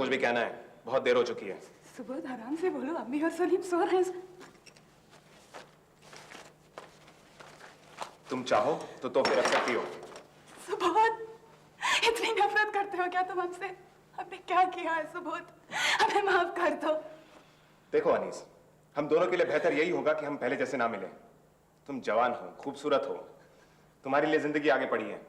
कुछ भी कहना है, बहुत देर हो चुकी है। सुबोध आराम से बोलो, अम्मी और सलीम सो रहे हैं। तुम चाहो तो तोहफे रख सकती हो। सुबोध, इतनी नफरत करते हो क्या तुम हमसे? हमने क्या किया है सुबोध? हमें माफ कर दो। देखो अनीस, हम दोनों के लिए बेहतर यही होगा कि हम पहले जैसे ना मिले। तुम जवान हो, खूबसूरत हो, तुम्हारे लिए जिंदगी आगे पड़ी है।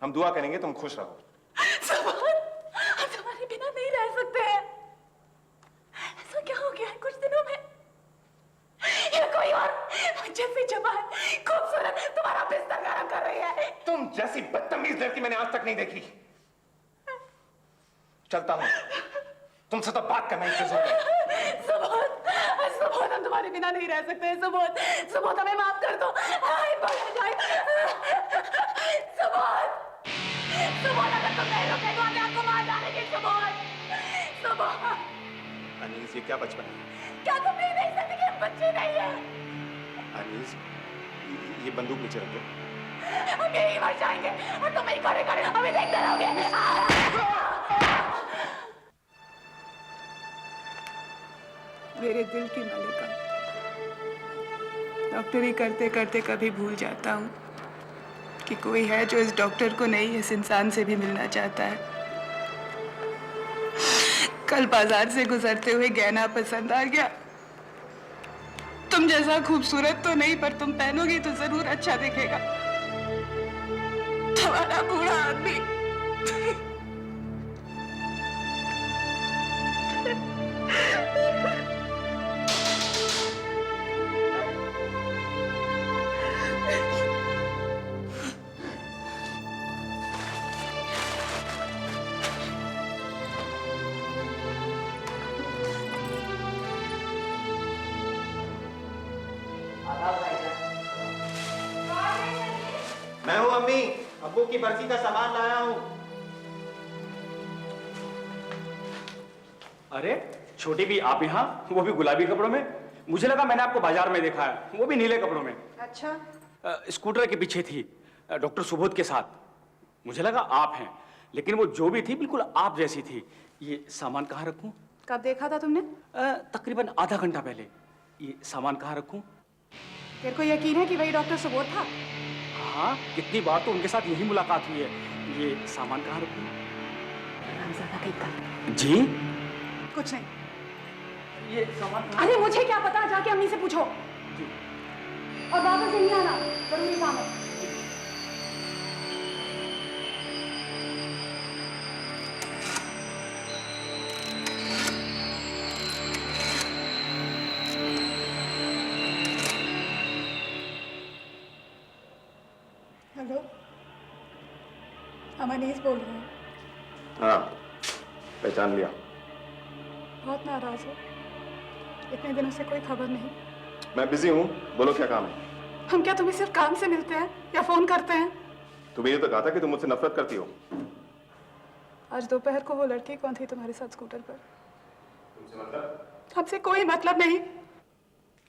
हम दुआ करेंगे तुम खुश रहो। सुबोध, हम तुम्हारे बिना नहीं रह सकते हैं। ऐसा क्या हो गया है कुछ दिनों में? या कोई और जैसी जवान खूबसूरत तुम्हारा बिस्तर गरम कर रही है? तुम जैसी बदतमीज लड़की मैंने आज तक नहीं देखी। चलता हूं, तुमसे तो बात करना ही फिजूल है। सुबोध, सुबोध, हम तुम्हारे बिना नहीं रह सकते हैं। सुबोध, सुबोध, हमें माफ कर दो। सुबोध, सुबोध, अगर तुम नहीं रोके तो हम आपको मार डालेंगे। सुबोध, सुबोध। अनीस, ये क्या बचपन है? क्या तुम नहीं देख सकते कि हम बच्चे नहीं हैं? अनीस, ये बंदूक नीचे रख दो। हम यही मर जाएंगे और तुम ही खड़े खड़े हमें देखते रहोगे। मेरे दिल की मलिका, डॉक्टरी करते करते कभी भूल जाता हूँ कि कोई है जो इस डॉक्टर को नहीं, इस इंसान से भी मिलना चाहता है। कल बाजार से गुजरते हुए गहना पसंद आ गया। तुम जैसा खूबसूरत तो नहीं, पर तुम पहनोगी तो जरूर अच्छा दिखेगा। तुम्हारा बूढ़ा आदमी मैं हूँ अम्मी, अब्बू की बरसी का सामान लाया हूँ। अरे छोटी भी आप यहाँ, वो भी गुलाबी कपड़ों में? मुझे लगा मैंने आपको बाजार में देखा है, वो भी नीले कपड़ों में। अच्छा, स्कूटर के पीछे थी, डॉक्टर सुबोध के साथ। मुझे लगा आप हैं, लेकिन वो जो भी थी बिल्कुल आप जैसी थी। ये सामान कहाँ रखूं? कब देखा था तुमने? तकरीबन आधा घंटा पहले। ये सामान कहाँ रखूं? तेरे को यकीन है कि वही डॉक्टर सुबोध था? हाँ, कितनी बार तो उनके साथ यही मुलाकात हुई है। ये सामान कहाँ रखूं? जी? कुछ नहीं। ये सामान अरे मुझे क्या पता, जाके अम्मी से पूछो। जी। और वापस नहीं आना, जरूरी काम है। हेलो, हम अनीस बोल रहे हैं। हाँ, पहचान लिया। बहुत नाराज हो? इतने दिनों से कोई खबर नहीं। मैं बिजी हूँ, बोलो क्या काम है? हम क्या तुम्हें सिर्फ काम से मिलते हैं या फोन करते हैं? तुम्हें ये तो कहा था कि तुम मुझसे नफरत करती हो। आज दोपहर को वो लड़की कौन थी तुम्हारे साथ स्कूटर पर? तुमसे मतलब? हमसे कोई मतलब नहीं।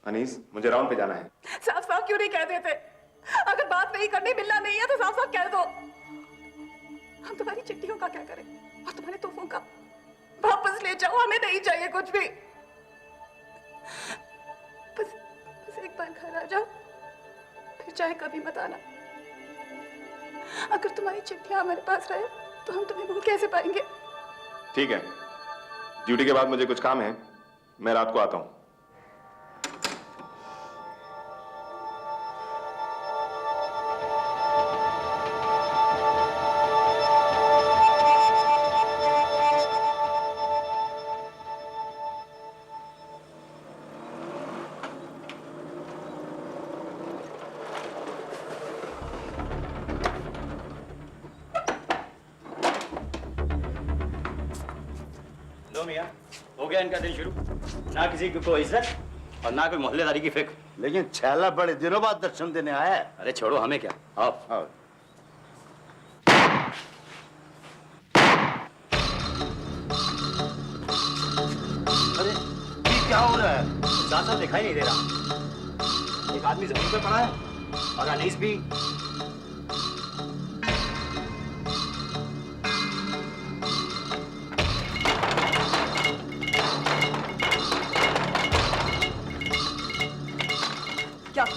अनीस, मुझे राउंड पे जाना है। साफ साफ क्यों नहीं कह देते? अगर बात नहीं करनी, मिलना नहीं है तो साफ साफ कह दो। हम तुम्हारी चिट्ठियों का क्या करें और तुम्हारे तोहफों का? वापस ले जाओ, हमें नहीं चाहिए कुछ भी। बस एक बार घर आ जाओ, फिर चाहे कभी मत आना। अगर तुम्हारी चिट्ठियां हमारे पास रहे तो हम तुम्हें भूल कैसे पाएंगे? ठीक है, ड्यूटी के बाद मुझे कुछ काम है, मैं रात को आता हूँ। हो गया इनका दिन शुरू। ना किसी की कोई इज्जत और ना कोई मोहल्लेदारी की फिक्र। लेकिन छैला बड़े दिनों बाद दर्शन देने आया है। अरे छोड़ो, हमें क्या। आओ। अरे ये क्या हो रहा है? साथ साथ दिखाई नहीं दे रहा। एक आदमी जमीन पे पड़ा है और अनीस भी।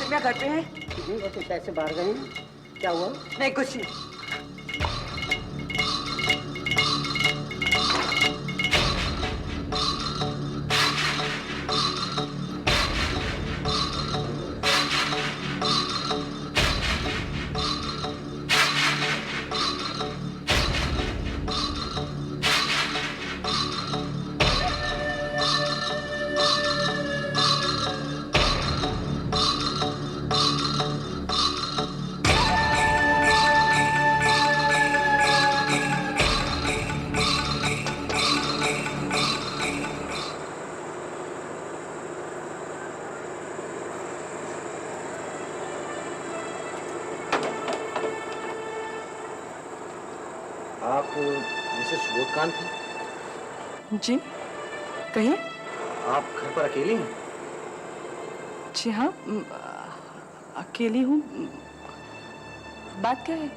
मैं घर पे हैं। वो तो शायद से बाहर गए हैं। क्या हुआ? नहीं कुछ नहीं। आप मिसेस सुबोध कांत हैं? जी कहिए। आप घर पर अकेली हैं? जी हाँ, अकेली हूँ। बात क्या है?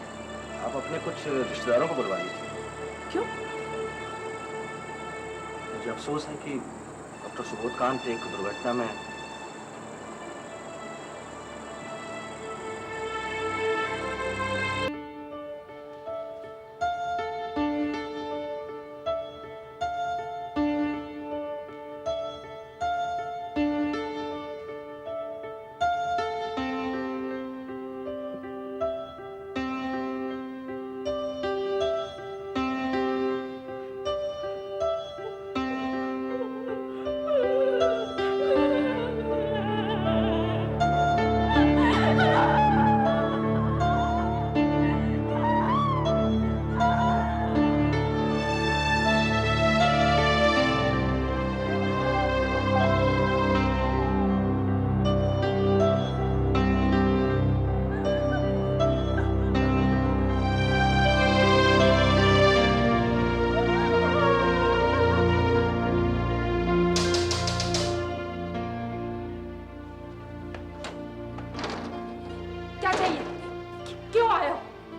आप अपने कुछ रिश्तेदारों को बुलवा लीजिए। क्यों? मुझे अफसोस है कि डॉक्टर सुबोध कांत एक दुर्घटना में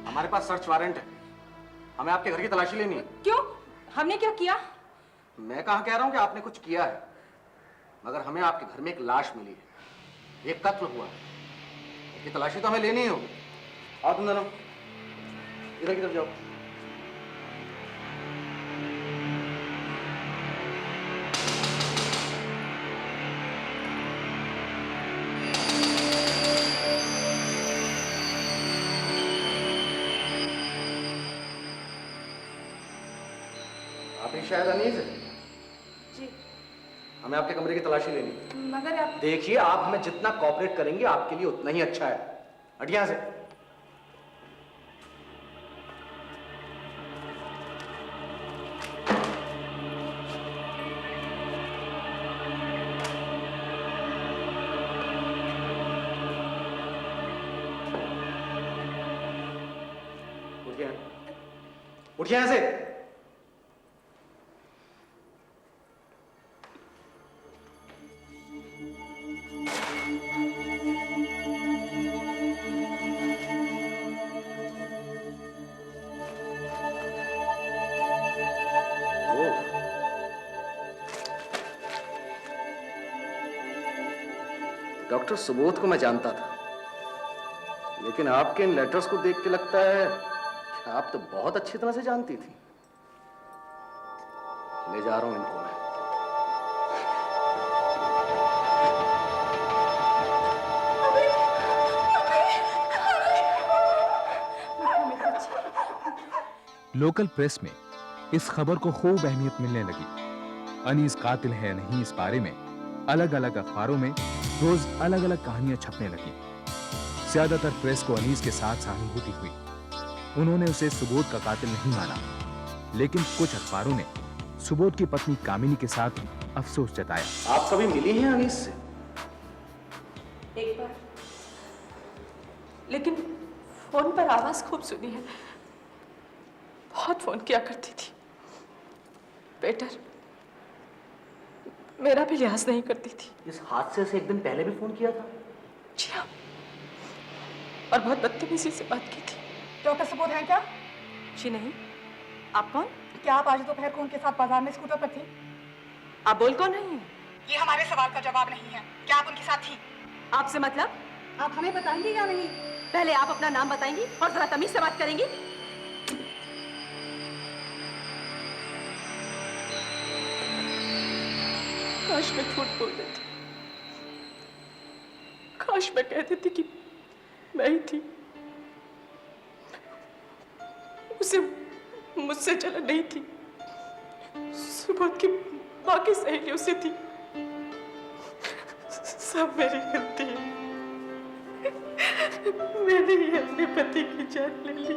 हमारे पास सर्च वारंट है। हमें आपके घर की तलाशी लेनी है। क्यों? हमने क्या किया? मैं कहाँ कह रहा हूँ कि आपने कुछ किया है, मगर हमें आपके घर में एक लाश मिली है, एक कत्ल हुआ है। इसकी तलाशी तो हमें लेनी ही होगी। आओ तुम दोनों इधर की तरफ जाओ। आप शायद अनीस है। जी। हमें आपके कमरे की तलाशी लेनी है। मगर आप देखिए, आप हमें जितना कोऑपरेट करेंगे आपके लिए उतना ही अच्छा है। हटिए यहाँ से। उठिए, उठिए यहाँ से। डॉक्टर सुबोध को मैं जानता था, लेकिन आपके इन लेटर्स को देख के लगता है कि आप तो बहुत अच्छी तरह से जानती थी। ले जा रहा हूं इनको मैं। लोकल प्रेस में इस खबर को खूब अहमियत मिलने लगी। अनीस कातिल है या नहीं, इस बारे में अलग अलग अखबारों में रोज अलग अलग कहानियां छपने लगी। ज्यादातर प्रेस को अनीस के साथ सहानुभूति हुई। उन्होंने उसे सुबोध का कातिल नहीं माना, लेकिन कुछ अखबारों ने सुबोध की पत्नी कामिनी के साथ अफसोस जताया। आप कभी मिली हैं अनीस से? एक बार, लेकिन फोन पर आवाज खूब सुनी है। बहुत फोन किया करती थी। बेटर, मेरा भी लिहाज नहीं करती थी। इस हादसे से एक दिन पहले भी फोन किया था? जी हाँ, और बहुत बदतमीजी से बात की थी। डॉक्टर सुबोध हैं क्या? जी नहीं। आप कौन? क्या आप आज दोपहर को उनके साथ बाजार में स्कूटर पर थी? आप बोल कौन रही हैं? ये हमारे सवाल का जवाब नहीं है। क्या आप उनके साथ थी? आपसे मतलब? आप हमें बताएंगे या नहीं? पहले आप अपना नाम बताएंगी और जरा तमीज से बात करेंगी। काश मैं झूठ बोल देती, काश मैं कह देती कि मैं ही थी, उसे मुझसे जलन नहीं थी, सुबोध की बाकी सहेलियों से थी। सब मेरी गलती है, मैंने ही अपने पति की जान ले ली।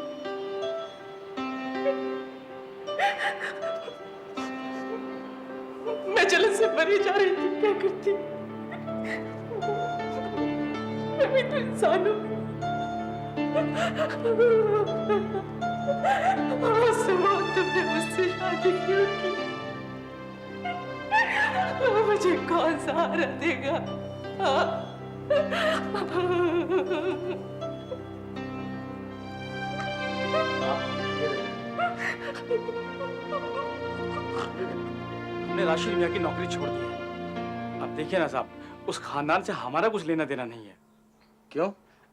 मैं जलन से मरी जा रही थी, क्या करती? मैं भी तो इंसान हूँ। सुबोध, तुमने मुझसे शादी क्यों की? मुझे कौन सहारा देगा? हमने राशि मियाँ की नौकरी छोड़ दी है। अब देखिए ना साहब, उस खानदान से हमारा कुछ लेना देना नहीं है। क्यों?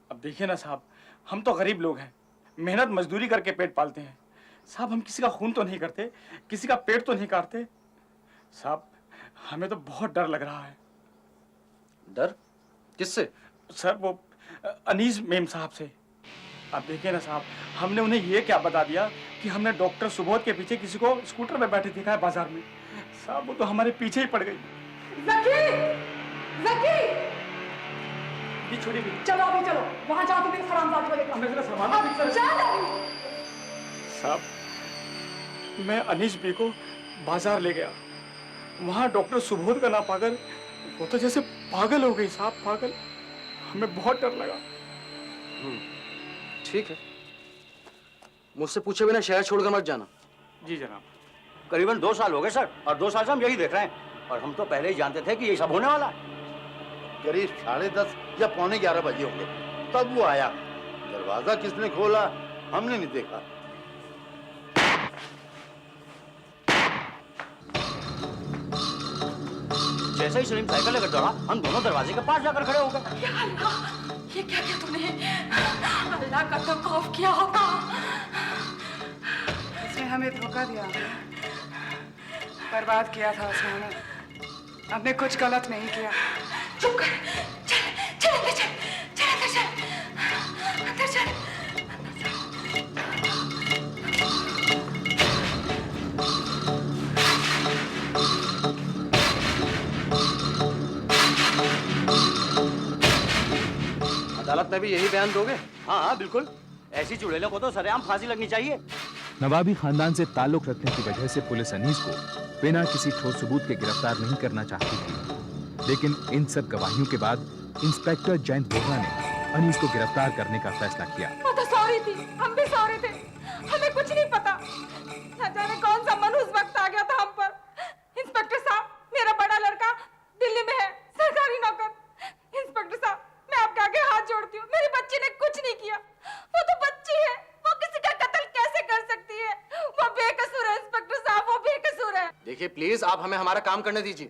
अब देखिए ना साहब, हम तो गरीब लोग हैं, मेहनत मजदूरी करके पेट पालते हैं साहब। हम किसी का खून तो नहीं करते, किसी का पेट तो नहीं काटते साहब। हमें तो बहुत डर लग रहा है। डर? किससे? सर वो अनीस मेम साहब से। आप देखिए ना साहब, हमने उन्हें ये क्या बता दिया कि हमने डॉक्टर सुबोध के पीछे किसी को स्कूटर में बैठे देखा है बाजार में साहब। वो तो हमारे पीछे ही पड़ गई। जकी! जकी! ये छोड़ी भी चलो अभी चलो, वहां जाओ तुम इस हरामजादी को लेकर। मेरा सामान अब चलो। साहब, मैं अनीस बी को बाजार ले गया, वहां डॉक्टर सुबोध का ना पाकर वो तो जैसे पागल हो गई साहब, पागल। हमें बहुत डर लगा। ठीक है, मुझसे पूछे बिना शहर छोड़कर मत जाना। जी जनाब। करीबन 2 साल हो गए सर, और 2 साल से हम यही देख रहे हैं, और हम तो पहले ही जानते थे कि ये सब होने वाला है। करीब 10:30 या 11:15 बजे होंगे, तब वो आया। दरवाजा किसने खोला हमने नहीं देखा। जैसे ही सलीम साइकिल लेकर दौड़ा, हम दोनों दरवाजे के पास जाकर खड़े हो गए। या अल्लाह, ये क्या किया तुमने? अल्लाह का तो खौफ किया होगा। उसने हमें धोखा दिया, बर्बाद किया था उसने हमें। हमने कुछ गलत नहीं किया। चुप कर, चल चल अंदर चल, चल अंदर चल, अंदर चल। अदालत में भी यही बयान दोगे? हाँ हाँ बिल्कुल, ऐसी चुड़ैलों को तो सरेआम फांसी लगनी चाहिए। नवाबी खानदान से ताल्लुक रखने की वजह से पुलिस अनीस को बिना किसी ठोस सबूत के गिरफ्तार नहीं करना चाहती थी, लेकिन इन सब गवाहियों के बाद इंस्पेक्टर जयंत बोहरा ने अनीस को गिरफ्तार करने का फैसला किया। वो तो सॉरी थी, हम भी सॉरी थे, हमें कुछ नहीं पता। न जाने कौन सा मन उस वक्त आ गया था हम पर। इंस्पेक्टर साहब, मेरा बड़ा लड़का दिल्ली में है, सरकारी नौकर। इंस्पेक्टर साहब, मैं आपके आगे हाथ जोड़ती हूँ, मेरी बच्ची ने कुछ नहीं किया। वो तो बच्ची है, वो किसी का कत्ल कैसे कर सकती है? वो बेकसूर है इंस्पेक्टर साहब, वो बेकसूर है। देखिए प्लीज, आप हमें हमारा काम करने दीजिए।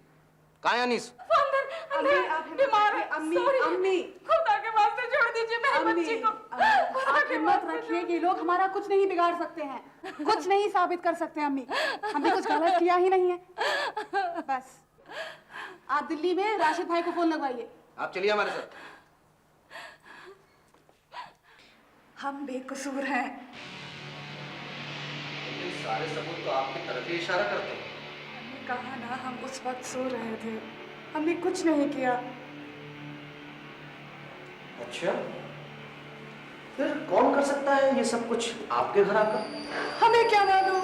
कहाँ है अनीस? वो अंदर बीमार है। अम्मी, खुदा के वास्ते छोड़ दीजिए मेरी बच्ची को। आप हिम्मत रखिए, ये लोग हमारा कुछ नहीं बिगाड़ सकते हैं, कुछ नहीं साबित कर सकते। अम्मी, हमने कुछ गलत किया ही नहीं है। बस आप दिल्ली में राशिद भाई को फोन लगवाइए। आप चलिए हमारे साथ। हम बेकसूर हैं। सारे सबूत तो आपकी तरफ ही इशारा करते हैं। हमने कहा ना, हम उस वक्त सो रहे थे, हमने कुछ नहीं किया। अच्छा, फिर कौन कर सकता है ये सब कुछ आपके घर आकर? हमें क्या मालूम,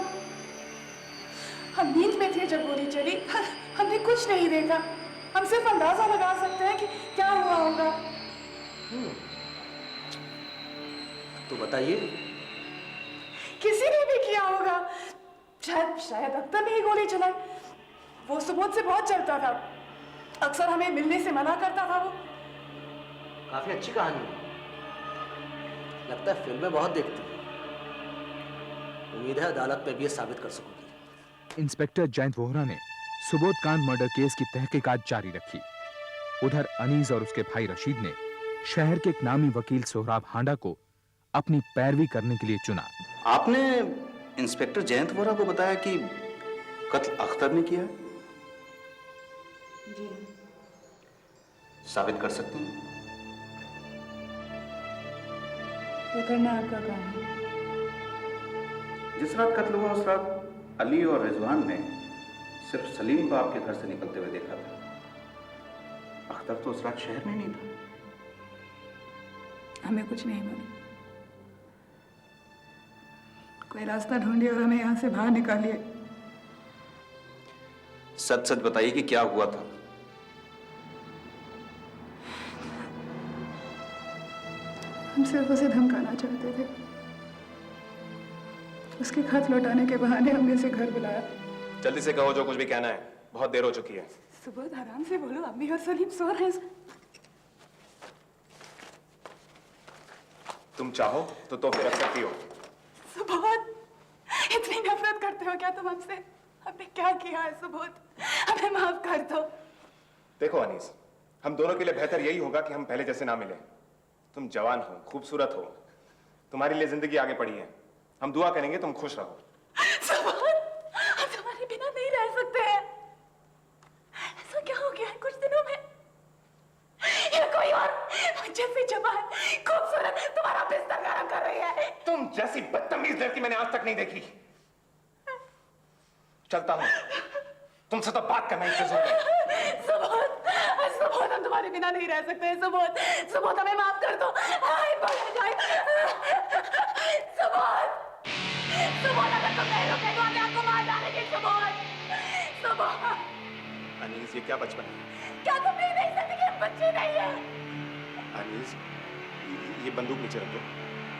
हम नींद में थे जब गोली चली, हमने कुछ नहीं देखा। हम सिर्फ अंदाजा लगा सकते हैं कि क्या हुआ होगा। तो बताइए। किसी ने भी किया होगा, शायद अख्तर ने ही गोली चलाई। वो सुबोध से बहुत चलता था, अक्सर हमें मिलने से मना करता था। वो काफी अच्छी कहानी है, लगता है फिल्में बहुत देखती हैं। उम्मीद है अदालत में भी ये साबित कर सकोगी। इंस्पेक्टर जयंत वोहरा ने सुबोध कांड मर्डर केस की तहकीकात जारी रखी। उधर अनीस और उसके भाई रशीद ने शहर के एक नामी वकील सोहराब हांडा को अपनी पैरवी करने के लिए चुना। आपने इंस्पेक्टर जयंत वोरा को बताया कि कत्ल अख्तर ने किया है? जी। साबित कर सकते हैं? वो करना आपका काम है। जिस रात कत्ल हुआ उस रात अली और रिजवान ने सिर्फ सलीम को आपके घर से निकलते हुए देखा था। अख्तर तो उस रात शहर में नहीं था। हमें कुछ नहीं मालूम। कोई रास्ता ढूंढिए और हमें यहाँ से बाहर निकालिए। सच सच बताइए कि क्या हुआ था। हम सिर्फ उसे धमकाना चाहते थे। उसके खत लौटाने के बहाने हमने उसे घर बुलाया। जल्दी से कहो जो कुछ भी कहना है, बहुत देर हो चुकी है। सुबोध आराम से बोलो, अम्मी और सलीम सो रहे हैं। तुम चाहो तो तोहफे रख सकती हो। सुबोध, इतनी नफरत करते हो क्या तुम हमसे? हमने क्या किया है सुबोध? हमें माफ कर दो। देखो अनीस, हम दोनों के लिए बेहतर यही होगा कि हम पहले जैसे ना मिले। तुम जवान हो, खूबसूरत हो, तुम्हारे लिए जिंदगी आगे पड़ी है। हम दुआ करेंगे तुम खुश रहो। सुबोध, हम तुम्हारे बिना नहीं रह सकते हैं। ऐसा क्या हो गया है कुछ दिनों में? या कोई और जैसी जवान खूबसूरत तुम्हारा बिस्तर गरम कर रही है। तुम जैसी बदतमीज लड़की मैंने आज तक नहीं देखी। चलता हूं, तुमसे तो बात करना ही फिजूल है। सुबोध, सुबोध, हम तुम्हारे बिना नहीं रह सकते। सुबोध, सुबोध, हमें माफ कर दो। हाय, सुबोध, सुबोध, अगर तुम नहीं रुके तो हमें आपको मार डालेंगे। सुबोध, सुबोध। अनीस, ये क्या बचपन है? क्या तुम नहीं देख सकते कि हम बच्चे नहीं हैं? अनीस, ये बंदूक नीचे रख दो।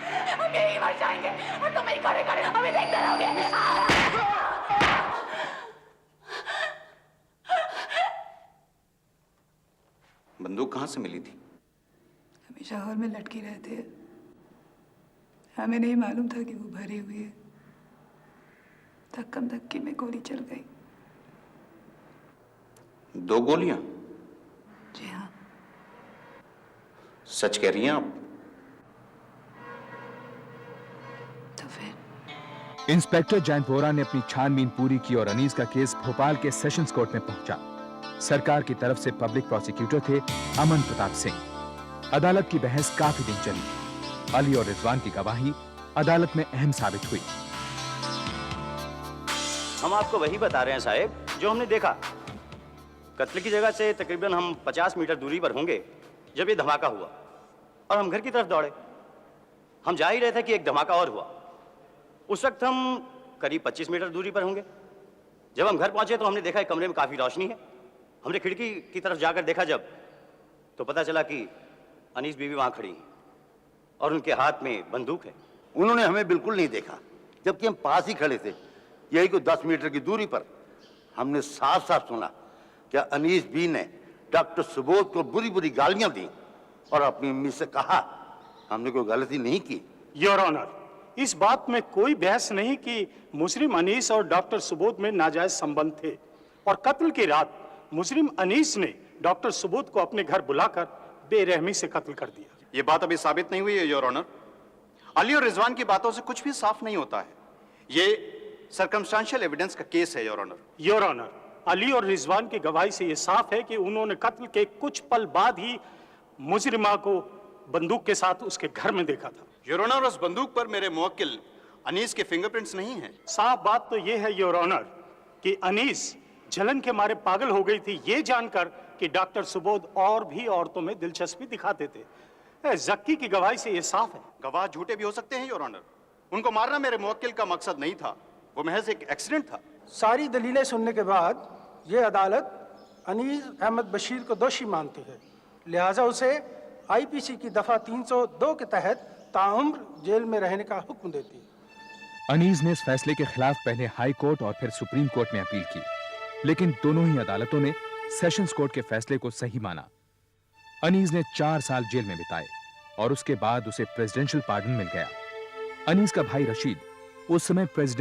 हम यही मर जाएंगे और तुम ही खड़े खड़े हमें देखते रहोगे। बंदूक कहां से मिली थी? हमेशा हॉल में लटकी रहते हैं। हमें नहीं मालूम था कि वो भरी हुई है। धक्कम धक्की में गोली चल गई। 2 गोलियां? जी हाँ। सच कह रही हैं आप? तो फिर इंस्पेक्टर जयंत वोरा ने अपनी छानबीन पूरी की और अनीस का केस भोपाल के सेशंस कोर्ट में पहुंचा। सरकार की तरफ से पब्लिक प्रोसिक्यूटर थे अमन प्रताप सिंह। अदालत की बहस काफी दिन चली। अली और रिजवान की गवाही अदालत में अहम साबित हुई। हम आपको वही बता रहे हैं साहब जो हमने देखा। कत्ल की जगह से तकरीबन हम 50 मीटर दूरी पर होंगे जब ये धमाका हुआ और हम घर की तरफ दौड़े। हम जा ही रहे थे कि एक धमाका और हुआ। उस वक्त हम करीब 25 मीटर दूरी पर होंगे। जब हम घर पहुंचे तो हमने देखा कमरे में काफी रोशनी है। हमने खिड़की की तरफ जाकर देखा जब, तो पता चला कि अनीस बीवी वहां खड़ी है और उनके हाथ में बंदूक है। उन्होंने हमें बिल्कुल नहीं देखा, जबकि हम पास ही खड़े थे। यही कोई 10 मीटर की दूरी पर हमने साफ साफ सुना कि अनीस बी ने डॉक्टर सुबोध को बुरी बुरी गालियां दी और अपनी अम्मी से कहा हमने कोई गलती नहीं की। योर ऑनर, इस बात में कोई बहस नहीं कि मुजरिम अनीस और डॉक्टर सुबोध में नाजायज संबंध थे और कत्ल की रात मुजरिम अनीस ने डॉक्टर सुबोध को अपने घर बुलाकर बेरहमी से कत्ल कर दिया। ये बात अभी साबित नहीं हुई है योर ऑनर। अली और रिजवान की बातों से कुछ भी साफ नहीं होता है। ये सर्कमस्टेंशियल एविडेंस का केस है your honour. Your honour, Ali और रिजवान की गवाही से यह साफ है कि उन्होंने कत्ल के कुछ पल बाद ही मुजरिमा को बंदूक के साथ उसके घर में देखा था। योर ऑनर, उस बंदूक पर मेरे मुवक्किल अनीस के फिंगरप्रिंट्स नहीं हैं। साफ बात तो यह है योर ऑनर कि अनीस जलन के मारे पागल हो गई थी, ये जानकर कि डॉक्टर सुबोध और भी औरतों में दिलचस्पी दिखाते थे। जक्की की गवाही से यह साफ है। गवाह झूठे भी हो सकते हैं योर ऑनर। उनको मारना मेरे मुवक्किल का मकसद नहीं था, वो महज एक एक्सीडेंट था। सारी दलीलें सुनने के बाद ये अदालत अनीस अहमद बशीर को दोषी मानती है, लिहाजा उसे आईपीसी की दफा 302 के तहत ताउम्र जेल में रहने का हुक्म देती है। अनीस ने इस फैसले के खिलाफ पहले हाई कोर्ट और फिर सुप्रीम कोर्ट में अपील की, लेकिन दोनों ही अदालतों ने सेशंस कोर्ट के फैसले को सही माना। अनीस ने 4 साल जेल में बिताए और उसके बाद उसे प्रेसिडेंशियल पार्डन मिल गया। अनीस का भाई रशीद उस समय प्रेसिडेंट